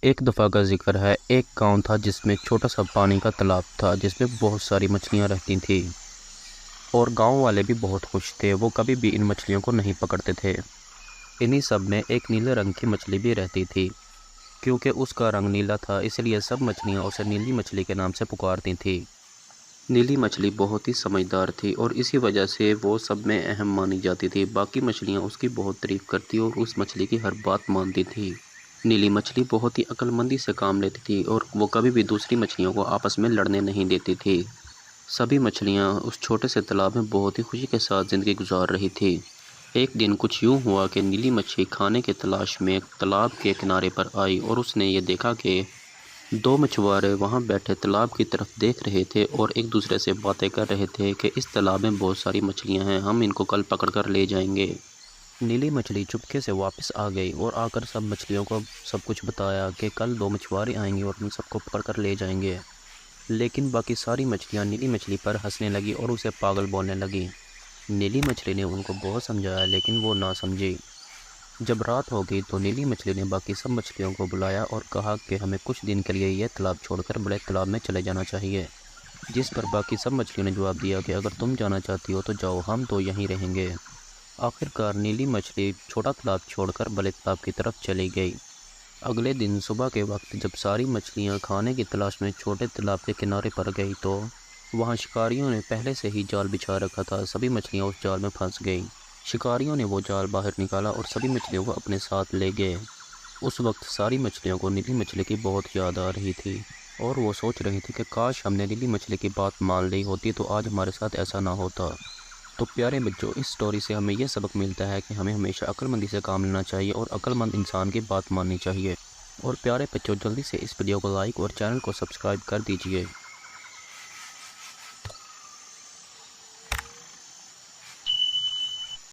एक दफ़ा का ज़िक्र है, एक गांव था जिसमें छोटा सा पानी का तालाब था जिसमें बहुत सारी मछलियां रहती थीं। और गांव वाले भी बहुत खुश थे, वो कभी भी इन मछलियों को नहीं पकड़ते थे। इन्हीं सब में एक नीले रंग की मछली भी रहती थी। क्योंकि उसका रंग नीला था, इसलिए सब मछलियां उसे नीली मछली के नाम से पुकारती थीं। नीली मछली बहुत ही समझदार थी और इसी वजह से वो सब में अहम मानी जाती थी। बाकी मछलियां उसकी बहुत तारीफ करती और उस मछली की हर बात मानती थी। नीली मछली बहुत ही अक्लमंदी से काम लेती थी और वो कभी भी दूसरी मछलियों को आपस में लड़ने नहीं देती थी। सभी मछलियां उस छोटे से तालाब में बहुत ही खुशी के साथ ज़िंदगी गुजार रही थी। एक दिन कुछ यूं हुआ कि नीली मछली खाने की तलाश में तालाब के किनारे पर आई और उसने ये देखा कि दो मछुआरे वहां बैठे तालाब की तरफ देख रहे थे और एक दूसरे से बातें कर रहे थे कि इस तालाब में बहुत सारी मछलियां हैं, हम इनको कल पकड़ कर ले जाएंगे। नीली मछली चुपके से वापस आ गई और आकर सब मछलियों को सब कुछ बताया कि कल दो मछुआरे आएंगे और उन सबको पकड़ कर ले जाएंगे। लेकिन बाकी सारी मछलियाँ नीली मछली पर हंसने लगी और उसे पागल बोलने लगी। नीली मछली ने उनको बहुत समझाया लेकिन वो ना समझी। जब रात हो गई तो नीली मछली ने बाकी सब मछलियों को बुलाया और कहा कि हमें कुछ दिन के लिए यह तालाब छोड़कर बड़े तालाब में चले जाना चाहिए। जिस पर बाकी सब मछलियों ने जवाब दिया कि अगर तुम जाना चाहती हो तो जाओ, हम तो यहीं रहेंगे। आखिरकार नीली मछली छोटा तालाब छोड़कर बड़े तालाब की तरफ चली गई। अगले दिन सुबह के वक्त जब सारी मछलियां खाने की तलाश में छोटे तालाब के किनारे पर गई तो वहां शिकारियों ने पहले से ही जाल बिछा रखा था। सभी मछलियां उस जाल में फंस गईं। शिकारियों ने वो जाल बाहर निकाला और सभी मछलियों को अपने साथ ले गए। उस वक्त सारी मछलियों को नीली मछली की बहुत याद आ रही थी और वो सोच रही थी कि काश हमने नीली मछली की बात मान ली होती तो आज हमारे साथ ऐसा ना होता। तो प्यारे बच्चों, इस स्टोरी से हमें यह सबक मिलता है कि हमें हमेशा अक्लमंदी से काम लेना चाहिए और अक्लमंद इंसान की बात माननी चाहिए। और प्यारे बच्चों, जल्दी से इस वीडियो को लाइक और चैनल को सब्सक्राइब कर दीजिए।